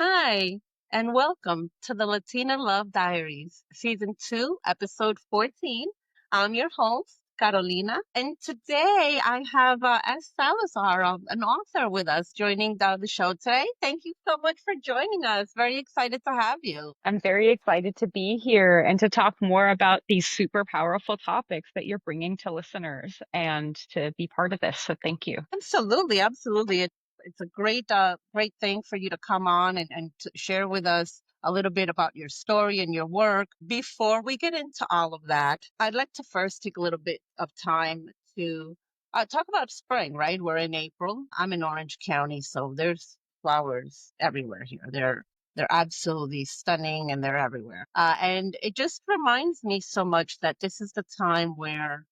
Hi, and welcome to the Latina Love Diaries, Season 2, Episode 14. I'm your host, Carolina, and today I have S. Salazar, an author, with us joining the show today. Thank you so much for joining us. Very excited to have you. I'm very excited to be here and to talk more about these super powerful topics that you're bringing to listeners and to be part of this. So thank you. Absolutely, absolutely. It's a great thing for you to come on and to share with us a little bit about your story and your work. Before we get into all of that, I'd like to first take a little bit of time to talk about spring, right? We're in April. I'm in Orange County, so there's flowers everywhere here. They're absolutely stunning and they're everywhere. And it just reminds me so much that this is the time where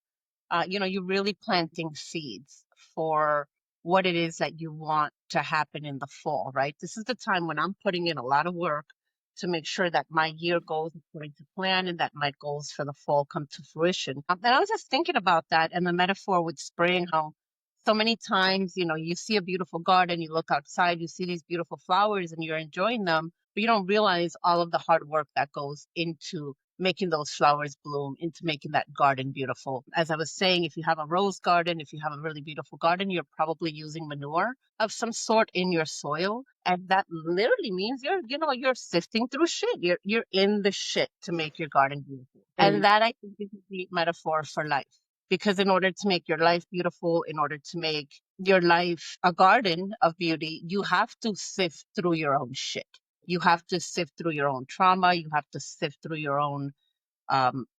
you're really planting seeds for what it is that you want to happen in the fall, right? This is the time when I'm putting in a lot of work to make sure that my year goes according to plan and that my goals for the fall come to fruition. And I was just thinking about that and the metaphor with spring, how so many times, you see a beautiful garden, you look outside, you see these beautiful flowers and you're enjoying them, but you don't realize all of the hard work that goes into making those flowers bloom, into making that garden beautiful. As I was saying, if you have a rose garden, if you have a really beautiful garden, you're probably using manure of some sort in your soil. And that literally means you're sifting through shit. You're in the shit to make your garden beautiful. And that I think is a deep metaphor for life. Because in order to make your life beautiful, in order to make your life a garden of beauty, you have to sift through your own shit. You have to sift through your own trauma. You have to sift through your own,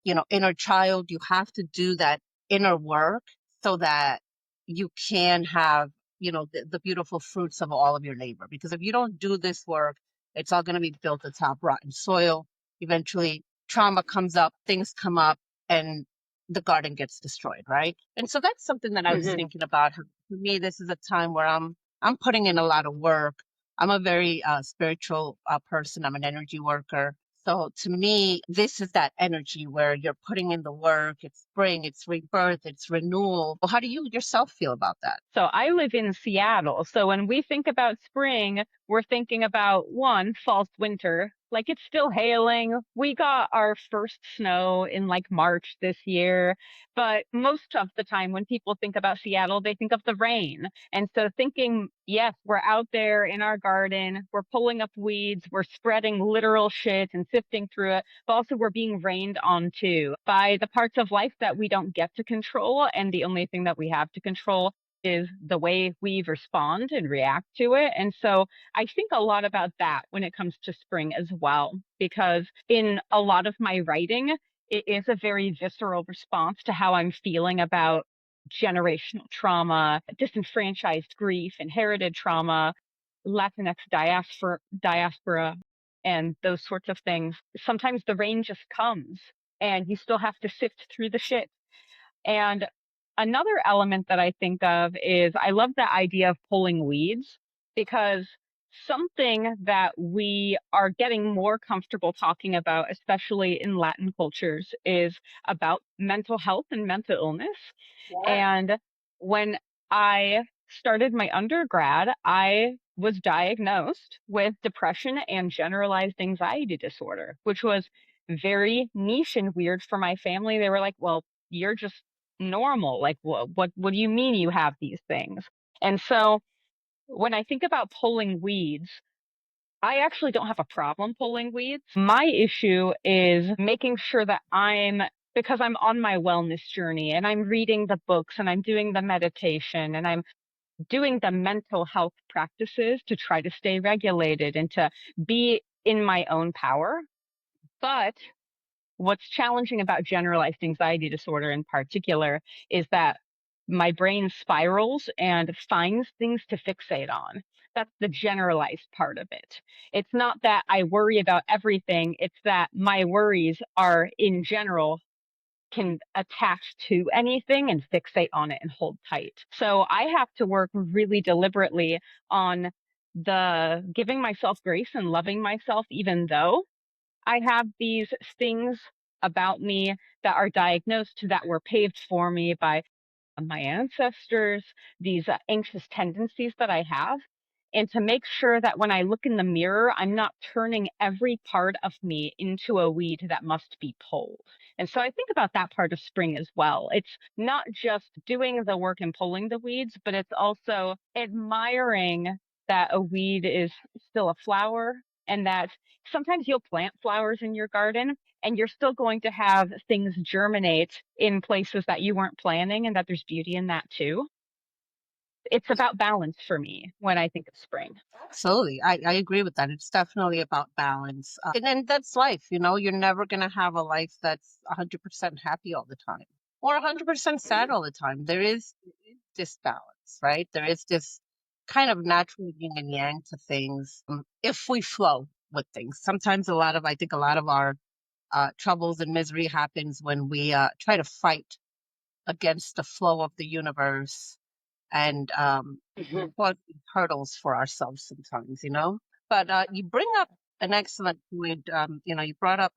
inner child. You have to do that inner work so that you can have, the beautiful fruits of all of your labor. Because if you don't do this work, it's all going to be built atop rotten soil. Eventually, trauma comes up, things come up, and the garden gets destroyed, right? And so that's something that I was hmm thinking about. For me, this is a time where I'm putting in a lot of work. I'm a very spiritual person. I'm an energy worker. So to me, this is that energy where you're putting in the work. It's spring, it's rebirth, it's renewal. Well, how do you yourself feel about that? So I live in Seattle. So when we think about spring, we're thinking about one, false winter. Like it's still hailing. We got our first snow in like March this year. But most of the time when people think about Seattle, they think of the rain. And so thinking, yes, we're out there in our garden, we're pulling up weeds, we're spreading literal shit and sifting through it, but also we're being rained on too by the parts of life that we don't get to control. And the only thing that we have to control is the way we respond and react to it. And so I think a lot about that when it comes to spring as well, because in a lot of my writing, it is a very visceral response to how I'm feeling about generational trauma, disenfranchised grief, inherited trauma, Latinx diaspora, and those sorts of things. Sometimes the rain just comes and you still have to sift through the shit. And another element that I think of is I love the idea of pulling weeds because something that we are getting more comfortable talking about, especially in Latin cultures, is about mental health and mental illness. And when I started my undergrad, I was diagnosed with depression and generalized anxiety disorder, which was very niche and weird for my family. They were like, well, you're just normal. Like, what do you mean you have these things? And so when I think about pulling weeds, I actually don't have a problem pulling weeds. My issue is making sure that because I'm on my wellness journey and I'm reading the books and I'm doing the meditation and I'm doing the mental health practices to try to stay regulated and to be in my own power. But what's challenging about generalized anxiety disorder in particular is that my brain spirals and finds things to fixate on. That's the generalized part of it. It's not that I worry about everything, it's that my worries are in general can attach to anything and fixate on it and hold tight. So I have to work really deliberately on the giving myself grace and loving myself, even though I have these things about me that are diagnosed that were paved for me by my ancestors, these anxious tendencies that I have. and to make sure that when I look in the mirror, I'm not turning every part of me into a weed that must be pulled. And so I think about that part of spring as well. It's not just doing the work and pulling the weeds, but it's also admiring that a weed is still a flower, and that sometimes you'll plant flowers in your garden and you're still going to have things germinate in places that you weren't planning, and that there's beauty in that too. It's about balance for me when I think of spring. Absolutely. I agree with that. It's definitely about balance. And that's life. You're never going to have a life that's 100% happy all the time or 100% sad all the time. There is this balance, right? There is this kind of natural yin and yang to things, if we flow with things. Sometimes I think a lot of our troubles and misery happens when we try to fight against the flow of the universe and put hurdles for ourselves sometimes. But you bring up an excellent point. You brought up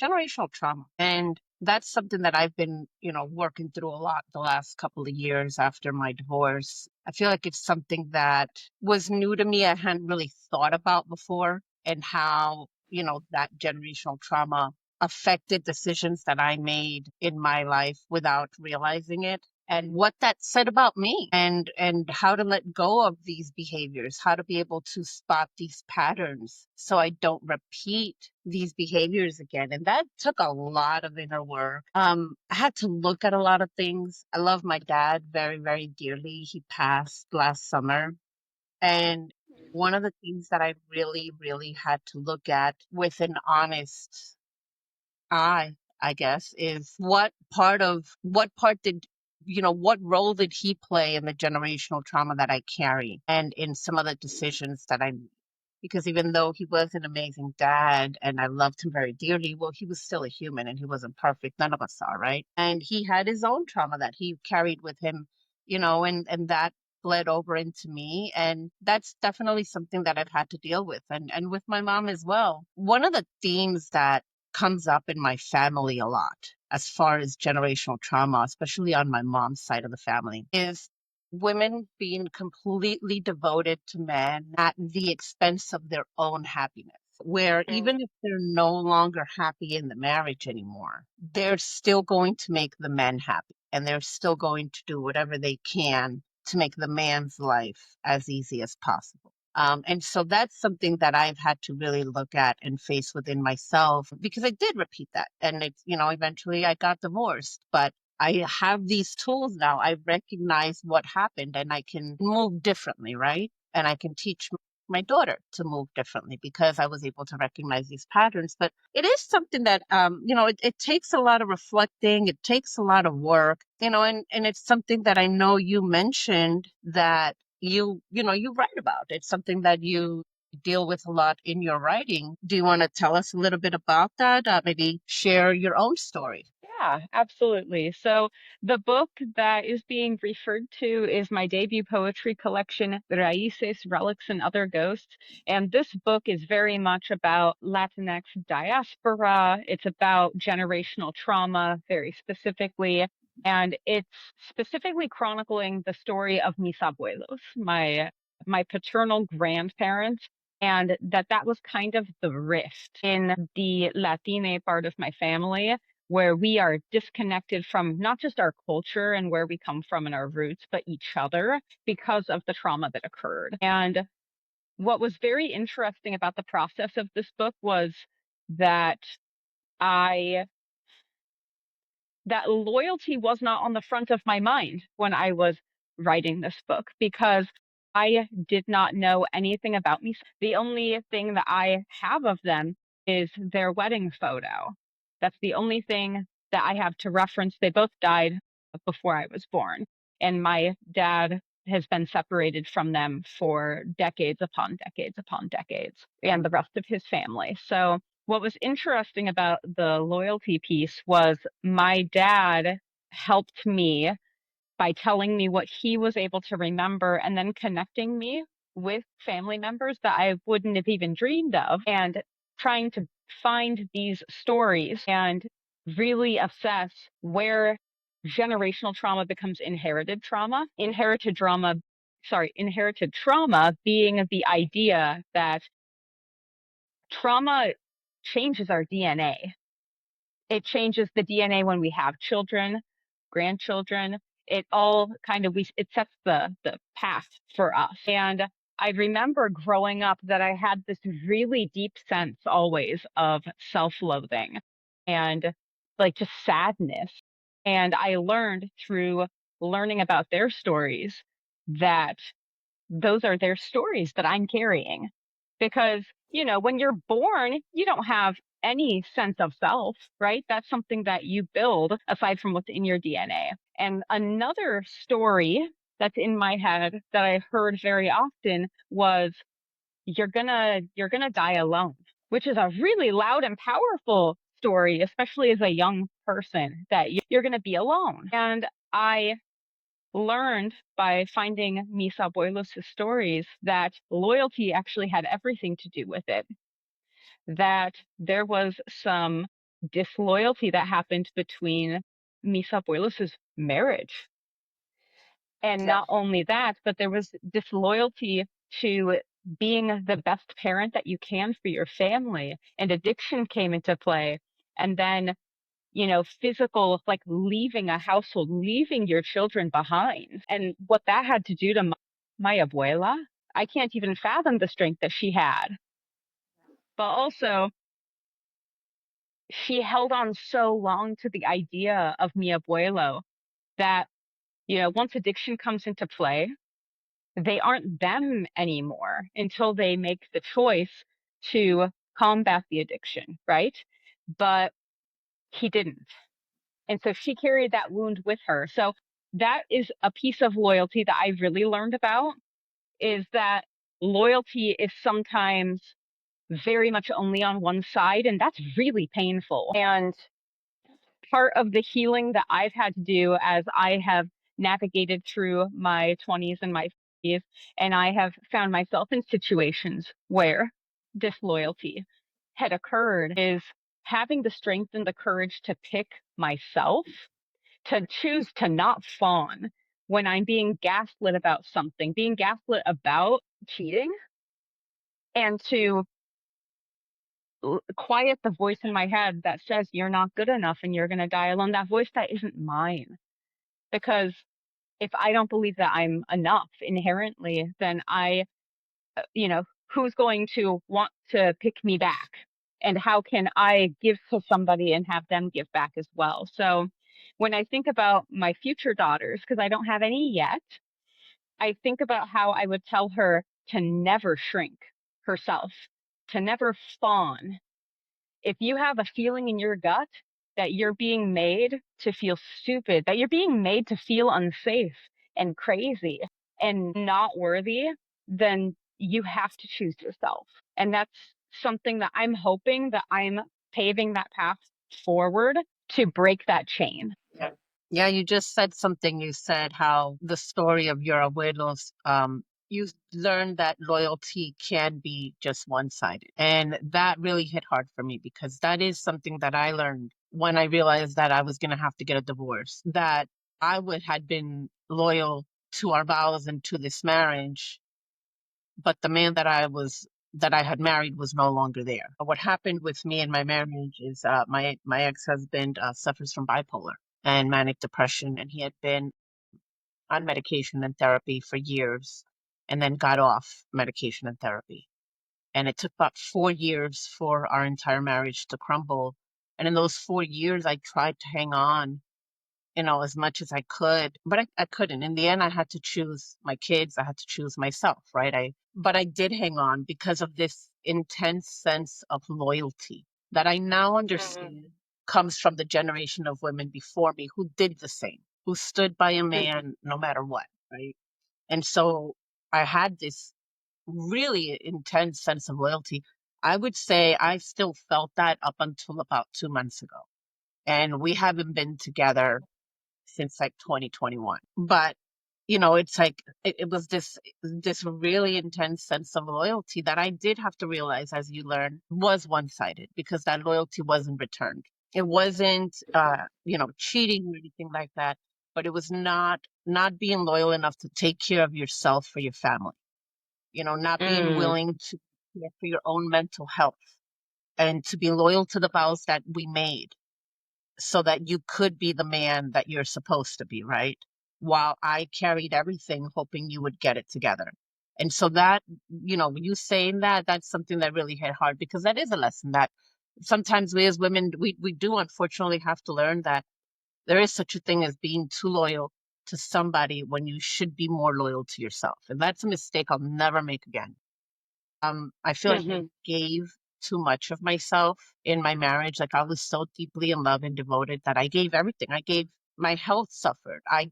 generational trauma, and that's something that I've been, working through a lot the last couple of years after my divorce. I feel like it's something that was new to me. I hadn't really thought about before, and how, that generational trauma affected decisions that I made in my life without realizing it, and what that said about me, and how to let go of these behaviors, how to be able to spot these patterns so I don't repeat these behaviors again. And that took a lot of inner work. I had to look at a lot of things. I love my dad very, very dearly. He passed last summer, and one of the things that I really, really had to look at with an honest I guess, is what role did he play in the generational trauma that I carry and in some of the decisions that I made? Because even though he was an amazing dad and I loved him very dearly, well, he was still a human and he wasn't perfect. None of us are, right? And he had his own trauma that he carried with him, and that bled over into me. And that's definitely something that I've had to deal with, and with my mom as well. One of the themes that comes up in my family a lot as far as generational trauma, especially on my mom's side of the family, is women being completely devoted to men at the expense of their own happiness. Where even if they're no longer happy in the marriage anymore, they're still going to make the men happy, and they're still going to do whatever they can to make the man's life as easy as possible. And so that's something that I've had to really look at and face within myself, because I did repeat that. And eventually I got divorced, but I have these tools now. I recognize what happened and I can move differently, right? And I can teach my daughter to move differently because I was able to recognize these patterns. But it is something that, it takes a lot of reflecting. It takes a lot of work, and it's something that I know you mentioned that you write about. It's something that you deal with a lot in your writing. Do you want to tell us a little bit about that? Maybe share your own story. Yeah, absolutely. So the book that is being referred to is my debut poetry collection, Raíces, Relics, and Other Ghosts. And this book is very much about Latinx diaspora. It's about generational trauma, very specifically. And it's specifically chronicling the story of mis abuelos, my paternal grandparents, and that was kind of the rift in the Latina part of my family, where we are disconnected from not just our culture and where we come from and our roots, but each other because of the trauma that occurred. And what was very interesting about the process of this book was that I that loyalty was not on the front of my mind when I was writing this book, because I did not know anything about me. The only thing that I have of them is their wedding photo. That's the only thing that I have to reference. They both died before I was born, and my dad has been separated from them for decades upon decades upon decades, and the rest of his family. So what was interesting about the loyalty piece was my dad helped me by telling me what he was able to remember and then connecting me with family members that I wouldn't have even dreamed of, and trying to find these stories and really assess where generational trauma becomes inherited trauma. Inherited trauma inherited trauma being the idea that trauma changes our DNA. It changes the DNA when we have children, grandchildren. It all kind of it sets the path for us. And I remember growing up that I had this really deep sense always of self-loathing and like just sadness. And I learned through learning about their stories that those are their stories that I'm carrying. Because, when you're born, you don't have any sense of self, right? That's something that you build aside from what's in your DNA. And another story that's in my head that I heard very often was you're gonna die alone, which is a really loud and powerful story, especially as a young person, that you're gonna be alone. And I learned by finding mis abuelos' stories that loyalty actually had everything to do with it, that there was some disloyalty that happened between mis abuelos' marriage. And Yeah. not only that, but there was disloyalty to being the best parent that you can for your family, and addiction came into play. And then physical, like leaving a household, leaving your children behind. And what that had to do to my abuela, I can't even fathom the strength that she had. But also, she held on so long to the idea of mi abuelo that, once addiction comes into play, they aren't them anymore until they make the choice to combat the addiction, right? But he didn't. And so she carried that wound with her. So that is a piece of loyalty that I really learned about, is that loyalty is sometimes very much only on one side, and that's really painful. And part of the healing that I've had to do as I have navigated through my 20s and my 30s, and I have found myself in situations where disloyalty had occurred, is having the strength and the courage to pick myself, to choose to not fawn when I'm being gaslit about something, being gaslit about cheating, and to quiet the voice in my head that says you're not good enough and you're going to die alone. That voice that isn't mine. Because if I don't believe that I'm enough inherently, then you know, who's going to want to pick me back? And how can I give to somebody and have them give back as well? So when I think about my future daughters, because I don't have any yet, I think about how I would tell her to never shrink herself, to never fawn. If you have a feeling in your gut that you're being made to feel stupid, that you're being made to feel unsafe and crazy and not worthy, then you have to choose yourself. And that's something that I'm hoping that I'm paving that path forward to break that chain. Yeah, you just said something. You said how the story of your abuelos, you learned that loyalty can be just one-sided. And that really hit hard for me because that is something that I learned when I realized that I was going to have to get a divorce, that I would had been loyal to our vows and to this marriage, but the man that I had married was no longer there. What happened with me and my marriage is my ex-husband suffers from bipolar and manic depression, and he had been on medication and therapy for years, and then got off medication and therapy. And it took about 4 years for our entire marriage to crumble. And in those 4 years, I tried to hang on, as much as I could, but I couldn't. In the end, I had to choose my kids. I had to choose myself, right? But I did hang on because of this intense sense of loyalty that I now understand comes from the generation of women before me who did the same, who stood by a man no matter what, right? And so I had this really intense sense of loyalty. I would say I still felt that up until about 2 months ago. And we haven't been together since like 2021. But it's like it was this really intense sense of loyalty that I did have to realize, as you learn, was one-sided because that loyalty wasn't returned. It wasn't cheating or anything like that, but it was not not being loyal enough to take care of yourself for your family, not being Mm. willing to care for your own mental health and to be loyal to the vows that we made so that you could be the man that you're supposed to be, right? While I carried everything hoping you would get it together. And so that, you saying that, that's something that really hit hard because that is a lesson that sometimes we as women, we do unfortunately have to learn that there is such a thing as being too loyal to somebody when you should be more loyal to yourself. And that's a mistake I'll never make again. I feel like I Hmm. gave too much of myself in my marriage. Like I was so deeply in love and devoted that I gave everything. I gave my health suffered. I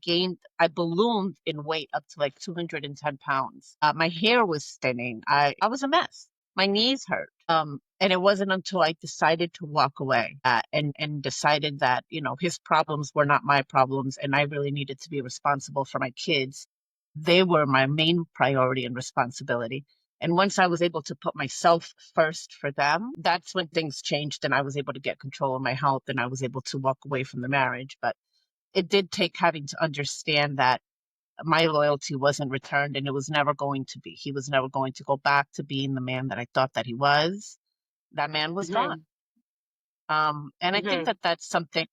ballooned in weight up to like 210 pounds. My hair was thinning. I was a mess. My knees hurt. And it wasn't until I decided to walk away and decided that, his problems were not my problems and I really needed to be responsible for my kids. They were my main priority and responsibility. And once I was able to put myself first for them, that's when things changed and I was able to get control of my health and I was able to walk away from the marriage. But it did take having to understand that my loyalty wasn't returned and it was never going to be. He was never going to go back to being the man that I thought that he was. That man was gone. Hmm. And I think Hmm. that that's something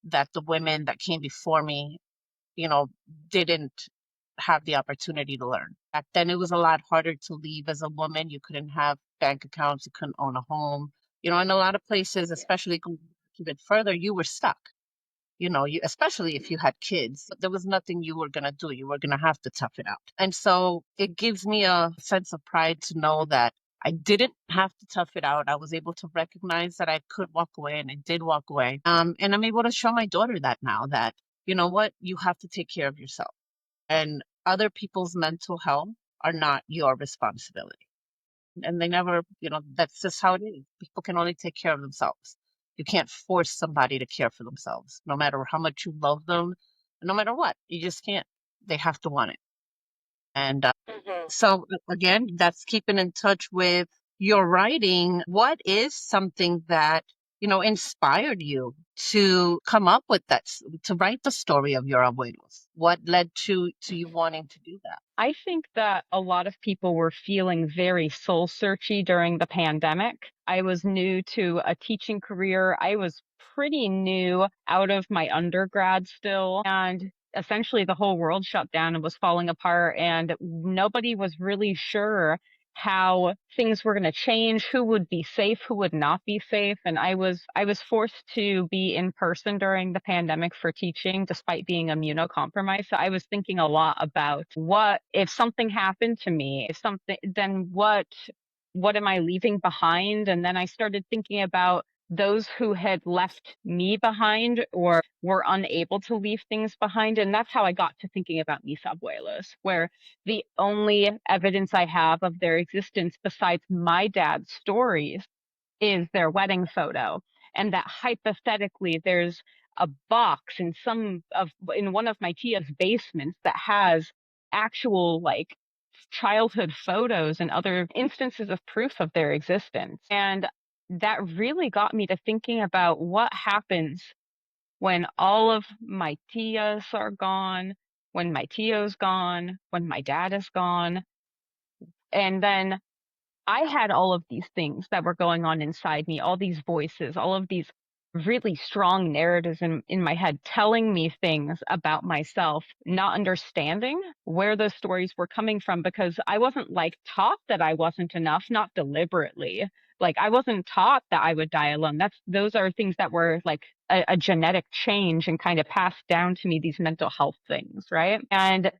that the women that came before me, you know, didn't have the opportunity to learn. Back then, it was a lot harder to leave as a woman. You couldn't have bank accounts, you couldn't own a home. In a lot of places, especially going even further, you were stuck. Especially if you had kids, there was nothing you were going to do. You were going to have to tough it out. And so it gives me a sense of pride to know that I didn't have to tough it out. I was able to recognize that I could walk away and I did walk away. And I'm able to show my daughter that now that, you know what, you have to take care of yourself and other people's mental health are not your responsibility. And they never, that's just how it is. People can only take care of themselves. You can't force somebody to care for themselves, no matter how much you love them, no matter what. You just can't. They have to want it. And Hmm. so, again, that's keeping in touch with your writing. What is something that, inspired you to come up with to write the story of your abuelos? What led to you wanting to do that? I think that a lot of people were feeling very soul searchy during the pandemic. I was new to a teaching career. I was pretty new out of my undergrad still. And essentially, the whole world shut down and was falling apart. And nobody was really sure how things were going to change, who would be safe, who would not be safe. And I was forced to be in person during the pandemic for teaching, despite being immunocompromised. So I was thinking a lot about what if something happened to me, if something, then what am I leaving behind? And then I started thinking about those who had left me behind or were unable to leave things behind. And that's how I got to thinking about mis abuelos, where the only evidence I have of their existence besides my dad's stories is their wedding photo. And that hypothetically there's a box in one of my tia's basements that has actual like childhood photos and other instances of proof of their existence. And that really got me to thinking about what happens when all of my tias are gone, when my tio's gone, when my dad is gone. And then I had all of these things that were going on inside me, all these voices, all of these really strong narratives in my head telling me things about myself, not understanding where those stories were coming from because I wasn't like taught that I wasn't enough, not deliberately. Like I wasn't taught that I would die alone. Those are things that were like a genetic change and kind of passed down to me, these mental health things, right? And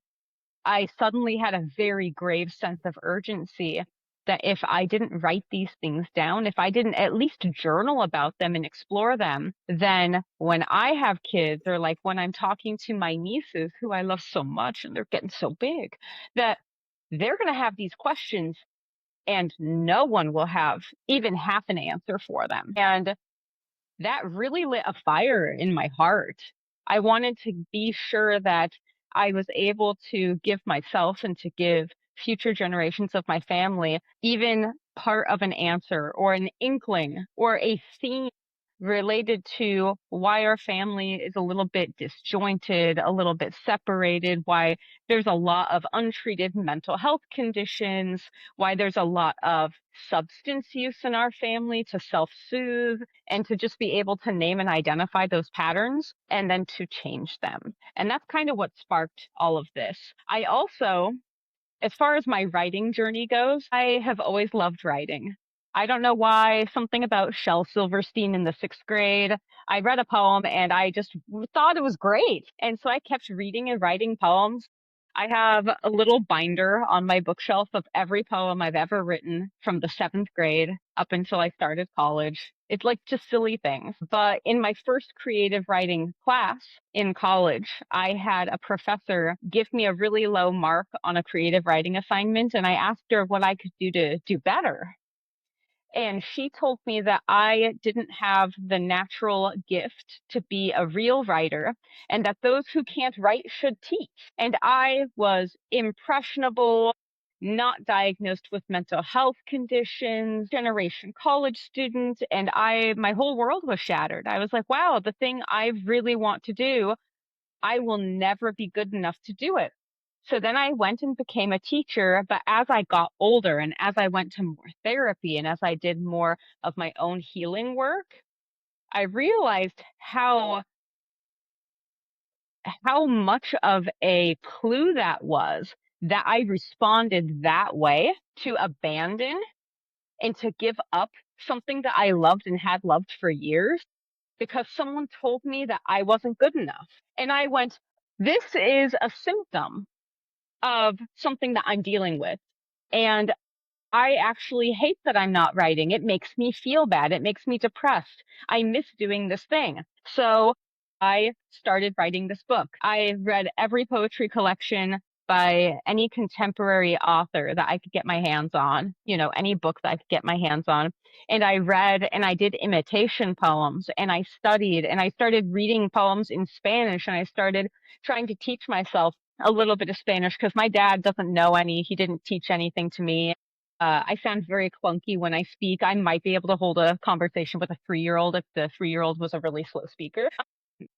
I suddenly had a very grave sense of urgency that if I didn't write these things down, if I didn't at least journal about them and explore them, then when I have kids or like when I'm talking to my nieces who I love so much and they're getting so big, that they're going to have these questions and no one will have even half an answer for them. And that really lit a fire in my heart. I wanted to be sure that I was able to give myself and to give future generations of my family even part of an answer or an inkling or a theme related to why our family is a little bit disjointed, a little bit separated, why there's a lot of untreated mental health conditions, why there's a lot of substance use in our family to self-soothe and to just be able to name and identify those patterns and then to change them. And that's kind of what sparked all of this. I also, as far as my writing journey goes, I have always loved writing. I don't know why, something about Shel Silverstein in the sixth grade. I read a poem and I just thought it was great. And so I kept reading and writing poems. I have a little binder on my bookshelf of every poem I've ever written from the seventh grade up until I started college. It's like just silly things. But in my first creative writing class in college, I had a professor give me a really low mark on a creative writing assignment, and I asked her what I could do to do better. And she told me that I didn't have the natural gift to be a real writer and that those who can't write should teach. And I was impressionable, not diagnosed with mental health conditions, generation college student, and my whole world was shattered. I was like, wow, the thing I really want to do, I will never be good enough to do it. So then I went and became a teacher. But as I got older and as I went to more therapy and as I did more of my own healing work, I realized how much of a clue that was that I responded that way to abandon and to give up something that I loved and had loved for years because someone told me that I wasn't good enough. And I went, this is a symptom of something that I'm dealing with. And I actually hate that I'm not writing. It makes me feel bad. It makes me depressed. I miss doing this thing. So I started writing this book. I read every poetry collection by any contemporary author that I could get my hands on, any book that I could get my hands on. And I read and I did imitation poems and I studied and I started reading poems in Spanish and I started trying to teach myself a little bit of Spanish because my dad doesn't know any. He didn't teach anything to me. I sound very clunky when I speak. I might be able to hold a conversation with a 3-year-old if the 3-year-old was a really slow speaker.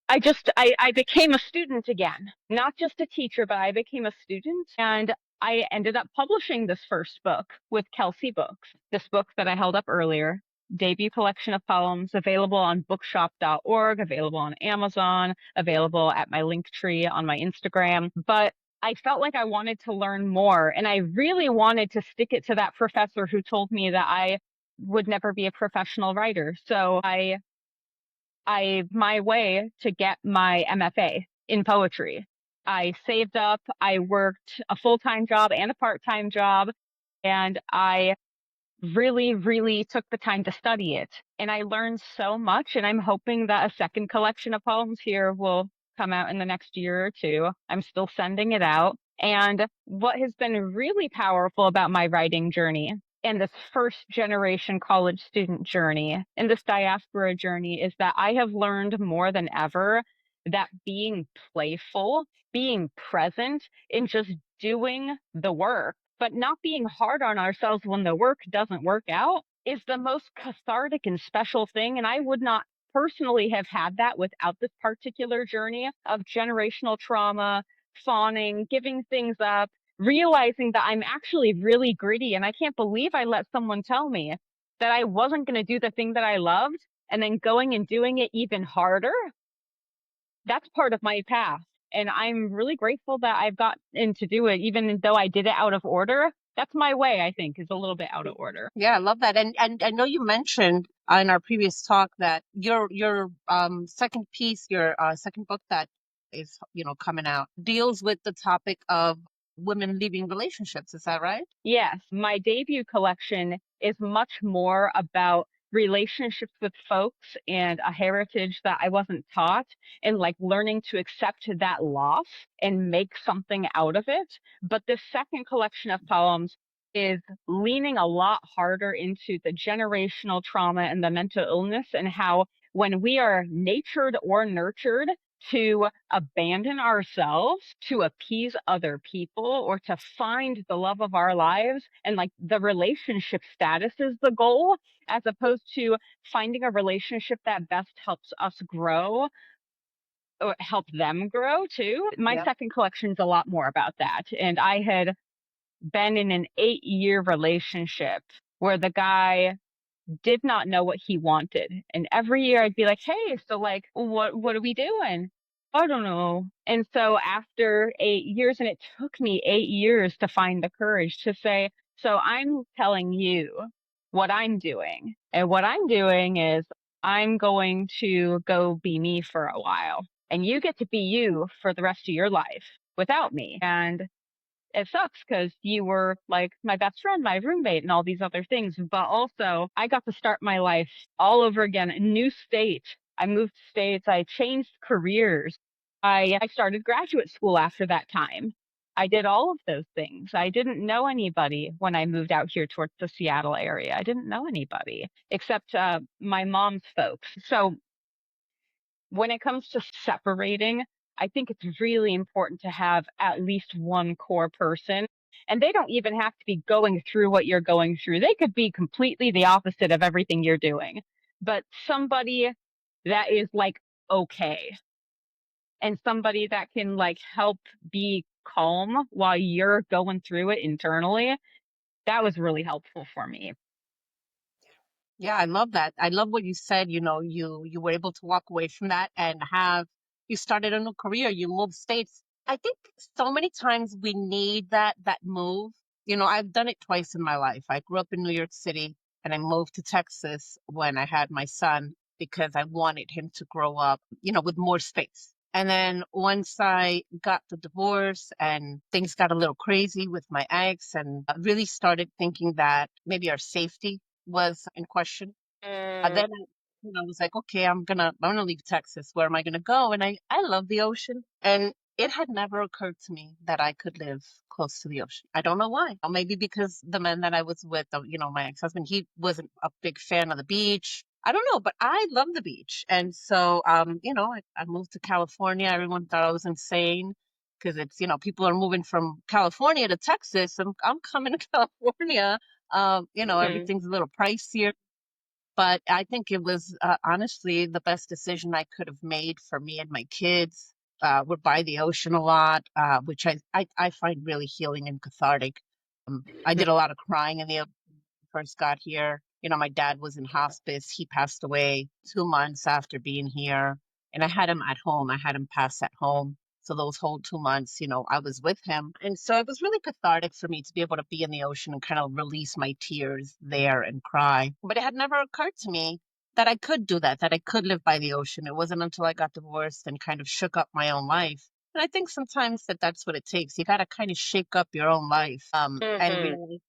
I became a student again, not just a teacher, but I became a student and I ended up publishing this first book with Kelsey Books, this book that I held up earlier, debut collection of poems available on bookshop.org, available on Amazon, available at my link tree on my Instagram. But I felt like I wanted to learn more and I really wanted to stick it to that professor who told me that I would never be a professional writer. So my way to get my MFA in poetry. I saved up, I worked a full-time job and a part-time job, and I really, really took the time to study it. And I learned so much, and I'm hoping that a second collection of poems here will come out in the next year or two. I'm still sending it out. And what has been really powerful about my writing journey and this first generation college student journey and this diaspora journey is that I have learned more than ever that being playful, being present, and just doing the work, but not being hard on ourselves when the work doesn't work out is the most cathartic and special thing. And I would not personally have had that without this particular journey of generational trauma, fawning, giving things up, realizing that I'm actually really gritty. And I can't believe I let someone tell me that I wasn't going to do the thing that I loved and then going and doing it even harder. That's part of my path. And I'm really grateful that I've gotten to do it, even though I did it out of order. That's my way, I think, is a little bit out of order. Yeah, I love that. And I know you mentioned in our previous talk that your second piece, your second book that is coming out deals with the topic of women leaving relationships. Is that right? Yes, my debut collection is much more about relationships with folks and a heritage that I wasn't taught and like learning to accept that loss and make something out of it. But this second collection of poems is leaning a lot harder into the generational trauma and the mental illness and how when we are natured or nurtured to abandon ourselves to appease other people or to find the love of our lives. And like the relationship status is the goal, as opposed to finding a relationship that best helps us grow or help them grow too. My Yeah. second collection is a lot more about that. And I had been in an 8-year relationship where the guy did not know what he wanted. And every year I'd be like, "Hey, so like what are we doing?" "I don't know." And so after 8 years, and it took me 8 years to find the courage to say, "So I'm telling you what I'm doing. And what I'm doing is I'm going to go be me for a while. And you get to be you for the rest of your life without me." And it sucks because you were like my best friend, my roommate, and all these other things. But also, I got to start my life all over again, a new state. I moved states. I changed careers. I started graduate school after that time. I did all of those things. I didn't know anybody when I moved out here towards the Seattle area. I didn't know anybody except my mom's folks. So when it comes to separating, I think it's really important to have at least one core person. And they don't even have to be going through what you're going through. They could be completely the opposite of everything you're doing. But somebody that is like okay, and somebody that can like help be calm while you're going through it internally, that was really helpful for me. Yeah, I love that. I love what you said. You were able to walk away from that and have you started a new career. You moved states. I think so many times we need that move. I've done it twice in my life. I grew up in New York City and I moved to Texas when I had my son because I wanted him to grow up, with more space. And then once I got the divorce and things got a little crazy with my ex, and I really started thinking that maybe our safety was in question. Then I was like, okay, I'm gonna leave Texas. Where am I gonna go? And I love the ocean, and it had never occurred to me that I could live close to the ocean. I don't know why. Maybe because the man that I was with, my ex-husband, he wasn't a big fan of the beach. I don't know, but I love the beach, and so I moved to California. Everyone thought I was insane because it's people are moving from California to Texas. I'm coming to California. Mhm. Everything's a little pricier, but I think it was honestly the best decision I could have made for me and my kids. We're by the ocean a lot, which I find really healing and cathartic. I did a lot of crying in the ocean when I first got here. My dad was in hospice. He passed away 2 months after being here, and I had him at home. I had him pass at home. So those whole 2 months, I was with him. And so it was really cathartic for me to be able to be in the ocean and kind of release my tears there and cry. But it had never occurred to me that I could do that I could live by the ocean. It wasn't until I got divorced and kind of shook up my own life. And I think sometimes that's what it takes. You got to kind of shake up your own life, and Mhm. realize,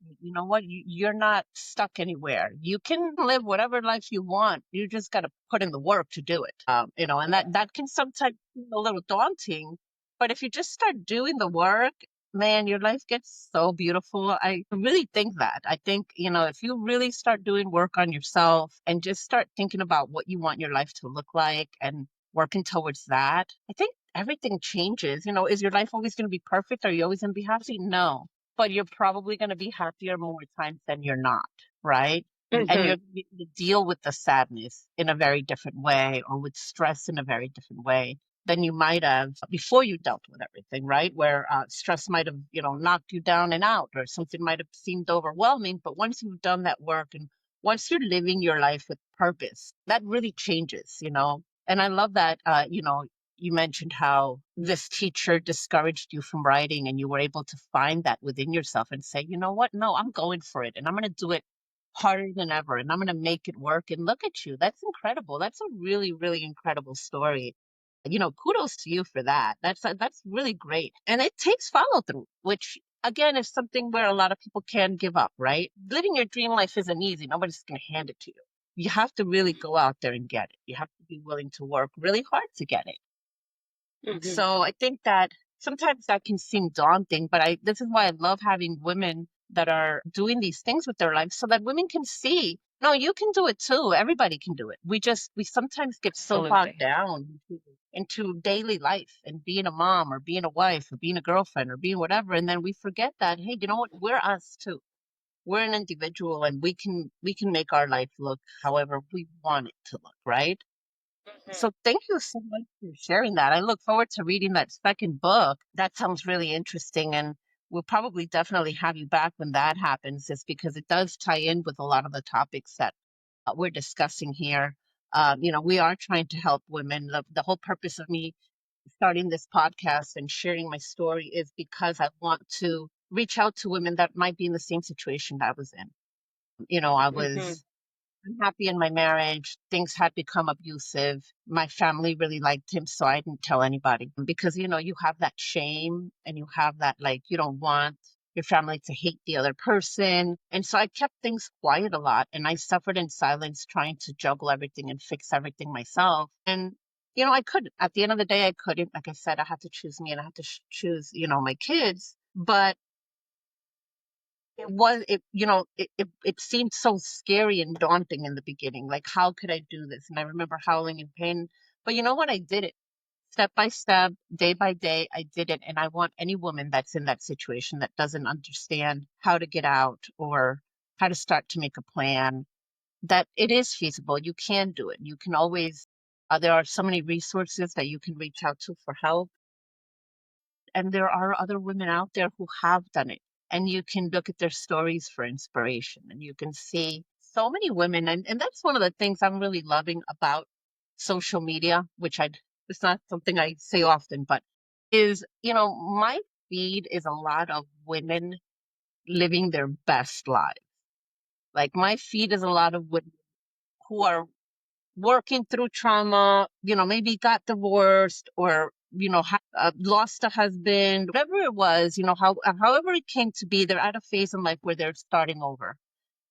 what, you're not stuck anywhere. You can live whatever life you want. You just got to put in the work to do it. And that can sometimes feel a little daunting, but if you just start doing the work, man, your life gets so beautiful. I really think that. I think, if you really start doing work on yourself and just start thinking about what you want your life to look like and working towards that, I think everything changes. Is your life always going to be perfect? Are you always going to be happy? No, but you're probably going to be happier more times than you're not, right? And Mhm. you deal with the sadness in a very different way, or with stress in a very different way than you might have before you dealt with everything, right? Where stress might have, knocked you down and out, or something might have seemed overwhelming. But once you've done that work and once you're living your life with purpose, that really changes. And I love that, you mentioned how this teacher discouraged you from writing, and you were able to find that within yourself and say, you know what? No, I'm going for it, and I'm going to do it harder than ever, and I'm going to make it work. And look at you. That's incredible. That's a really, really incredible story. Kudos to you for that. That's really great. And it takes follow through, which again is something where a lot of people can give up, right? Living your dream life isn't easy. Nobody's going to hand it to you. You have to really go out there and get it. You have to be willing to work really hard to get it. Mhm. So I think that sometimes that can seem daunting, but this is why I love having women that are doing these things with their lives so that women can see, no, you can do it too. Everybody can do it. We sometimes get so bogged Absolutely. down. into daily life and being a mom or being a wife or being a girlfriend or being whatever. And then we forget that, hey, you know what? We're us too. We're an individual and we can make our life look however we want it to look, right? So thank you so much for sharing that. I look forward to reading that second book. That sounds really interesting. And we'll probably definitely have you back when that happens, just because it does tie in with a lot of the topics that we're discussing here. We are trying to help women. The whole purpose of me starting this podcast and sharing my story is because I want to reach out to women that might be in the same situation I was in. I Hmm. was unhappy in my marriage. Things had become abusive. My family really liked him, so I didn't tell anybody because, you have that shame and you have that, like, you don't want your family to hate the other person. And so I kept things quiet a lot and I suffered in silence trying to juggle everything and fix everything myself. And, I couldn't. At the end of the day, I couldn't. Like I said, I had to choose me and I had to choose, my kids. But it seemed so scary and daunting in the beginning. Like, how could I do this? And I remember howling in pain. But you know what? I did it step by step, day by day. I did it. And I want any woman that's in that situation that doesn't understand how to get out or how to start to make a plan, that it is feasible. You can do it. You can always, there are so many resources that you can reach out to for help, and there are other women out there who have done it, and you can look at their stories for inspiration, and you can see so many women. And that's one of the things I'm really loving about social media, which it's not something I say often, but is, my feed is a lot of women living their best lives. Like, my feed is a lot of women who are working through trauma, maybe got divorced or, lost a husband, whatever it was, however it came to be, they're at a phase in life where they're starting over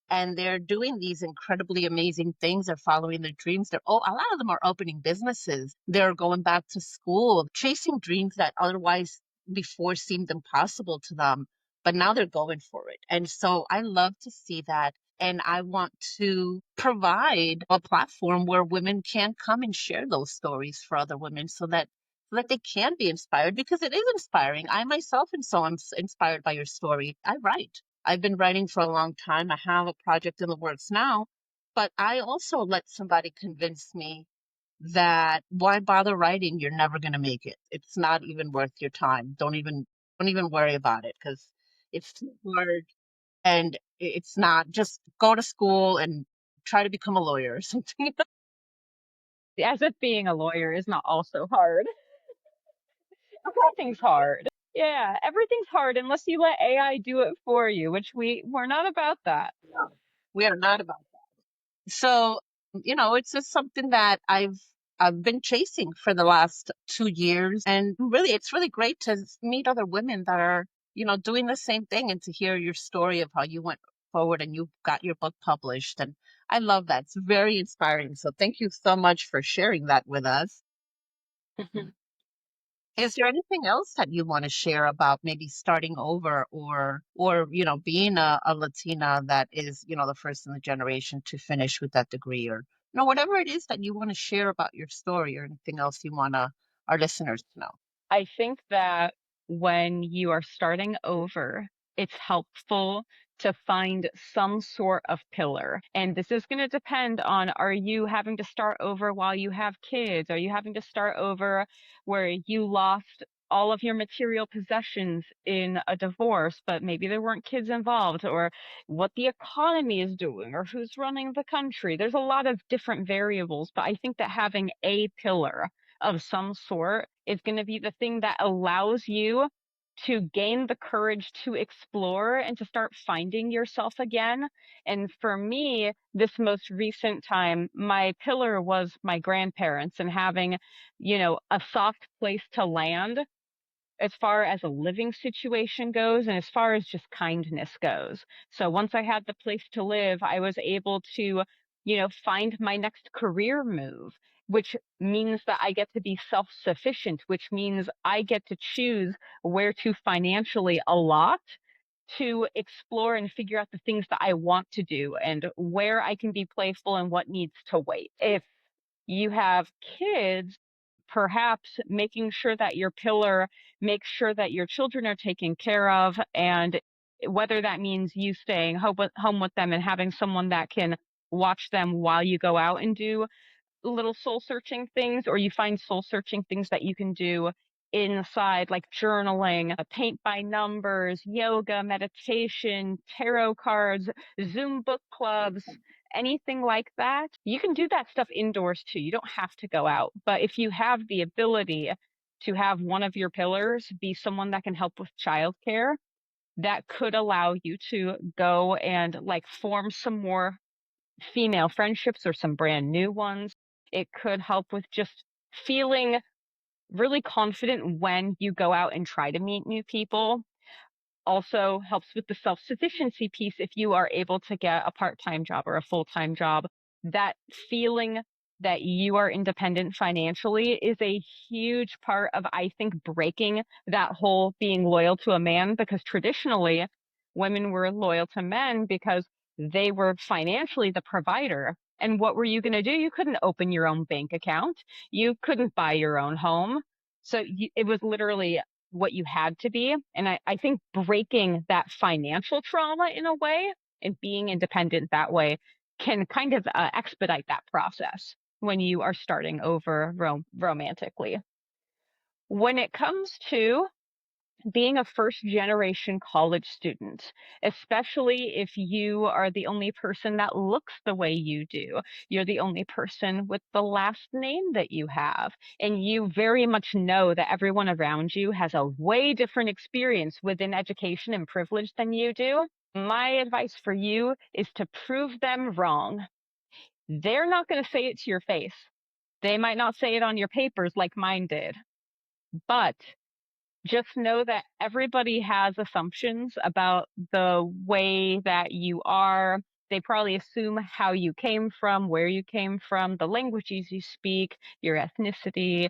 and they're doing these incredibly amazing things. They're following their dreams. A lot of them are opening businesses. They're going back to school, chasing dreams that otherwise before seemed impossible to them, but now they're going for it. And so I love to see that. And I want to provide a platform where women can come and share those stories for other women so that they can be inspired, because it is inspiring. I myself am so inspired by your story. I write. I've been writing for a long time. I have a project in the works now, but I also let somebody convince me that why bother writing? You're never going to make it. It's not even worth your time. Don't even worry about it because it's too hard and it's not. Just go to school and try to become a lawyer or something. As if being a lawyer is not also hard. Everything's hard. Yeah, everything's hard unless you let AI do it for you, which we're not about that. No, we are not about. So, it's just something that I've been chasing for the last 2 years. And really, it's really great to meet other women that are, doing the same thing and to hear your story of how you went forward and you got your book published. And I love that. It's very inspiring. So thank you so much for sharing that with us. Is there anything else that you want to share about maybe starting over or being a Latina that is, the first in the generation to finish with that degree, or whatever it is that you want to share about your story, or anything else you want our listeners to know? I think that when you are starting over, it's helpful to find some sort of pillar. And this is going to depend on, are you having to start over while you have kids? Are you having to start over where you lost all of your material possessions in a divorce, but maybe there weren't kids involved, or what the economy is doing, or who's running the country? There's a lot of different variables, but I think that having a pillar of some sort is going to be the thing that allows you to gain the courage to explore and to start finding yourself again. And for me, this most recent time, my pillar was my grandparents and having, a soft place to land as far as a living situation goes and as far as just kindness goes. So once I had the place to live, I was able to, find my next career move, which means that I get to be self-sufficient, which means I get to choose where to financially allot to explore and figure out the things that I want to do and where I can be playful and what needs to wait. If you have kids, perhaps making sure that your pillar makes sure that your children are taken care of, and whether that means you staying home with them and having someone that can watch them while you go out and do little soul searching things, or you find soul searching things that you can do inside, like journaling, paint by numbers, yoga, meditation, tarot cards, Zoom book clubs, anything like that. You can do that stuff indoors too. You don't have to go out. But if you have the ability to have one of your pillars be someone that can help with childcare, that could allow you to go and like form some more female friendships or some brand new ones. It could help with just feeling really confident when you go out and try to meet new people. Also helps with the self-sufficiency piece if you are able to get a part-time job or a full-time job. That feeling that you are independent financially is a huge part of, I think, breaking that whole being loyal to a man, because traditionally women were loyal to men because they were financially the provider. And what were you going to do? You couldn't open your own bank account. You couldn't buy your own home. So it was literally what you had to be. And I think breaking that financial trauma in a way and being independent that way can kind of expedite that process when you are starting over romantically. When it comes to being a first generation college student, especially if you are the only person that looks the way you do, you're the only person with the last name that you have, and you very much know that everyone around you has a way different experience within education and privilege than you do. My advice for you is to prove them wrong. They're not going to say it to your face. They might not say it on your papers like mine did, but just know that everybody has assumptions about the way that you are. They probably assume how you came from, where you came from, the languages you speak, your ethnicity,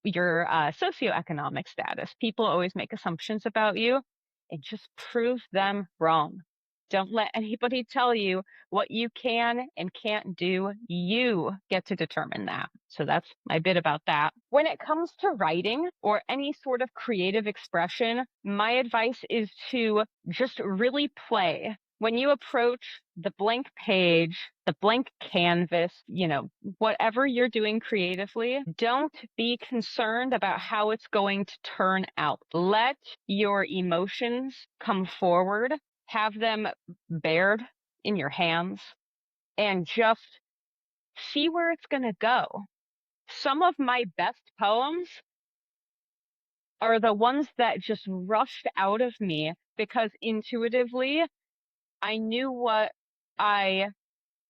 your socioeconomic status. People always make assumptions about you, and just prove them wrong. Don't let anybody tell you what you can and can't do. You get to determine that. So that's my bit about that. When it comes to writing or any sort of creative expression, my advice is to just really play. When you approach the blank page, the blank canvas, whatever you're doing creatively, don't be concerned about how it's going to turn out. Let your emotions come forward, have them bared in your hands, and just see where it's going to go. Some of my best poems are the ones that just rushed out of me because intuitively I knew what I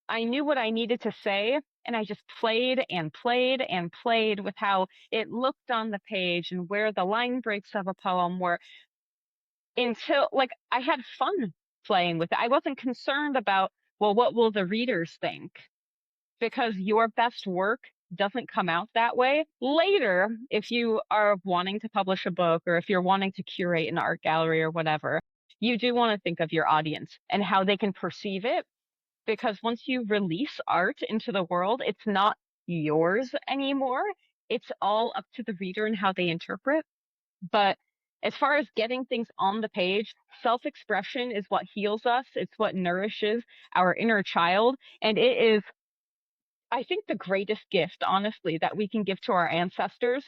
I knew what I needed to say, and I just played and played and played with how it looked on the page and where the line breaks of a poem were, until like I had fun playing with it. I wasn't concerned about, well, what will the readers think? Because your best work doesn't come out that way. Later, if you are wanting to publish a book or if you're wanting to curate an art gallery or whatever, you do want to think of your audience and how they can perceive it. Because once you release art into the world, it's not yours anymore. It's all up to the reader and how they interpret. But as far as getting things on the page, self-expression is what heals us. It's what nourishes our inner child. And it is, I think, the greatest gift, honestly, that we can give to our ancestors,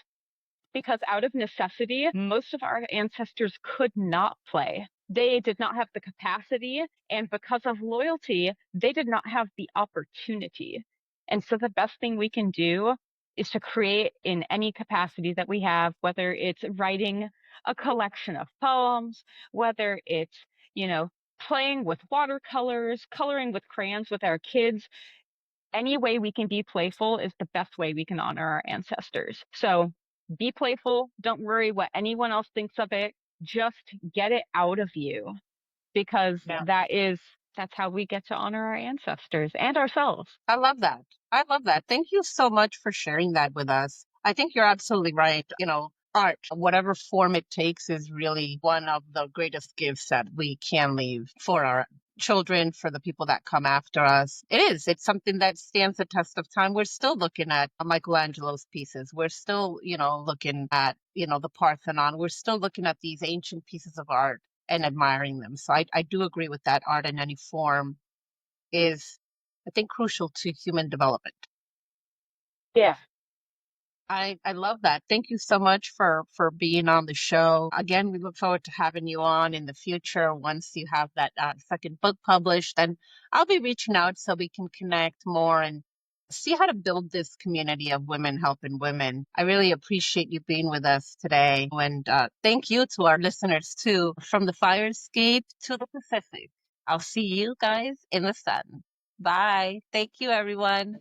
because out of necessity, most of our ancestors could not play. They did not have the capacity, and because of loyalty, they did not have the opportunity. And so the best thing we can do is to create in any capacity that we have, whether it's writing a collection of poems, whether it's, playing with watercolors, coloring with crayons with our kids. Any way we can be playful is the best way we can honor our ancestors. So be playful. Don't worry what anyone else thinks of it. Just get it out of you, because Yeah. that's how we get to honor our ancestors and ourselves. I love that. I love that. Thank you so much for sharing that with us. I think you're absolutely right. Art, whatever form it takes, is really one of the greatest gifts that we can leave for our children, for the people that come after us. It's something that stands the test of time. We're still looking at Michelangelo's pieces. We're still, looking at, the Parthenon. We're still looking at these ancient pieces of art and admiring them. So I do agree with that. Art in any form is, I think, crucial to human development. Yeah. I love that. Thank you so much for being on the show. Again, we look forward to having you on in the future once you have that second book published. And I'll be reaching out so we can connect more and see how to build this community of women helping women. I really appreciate you being with us today. And thank you to our listeners too, from the fire escape to the Pacific. I'll see you guys in the sun. Bye. Thank you, everyone.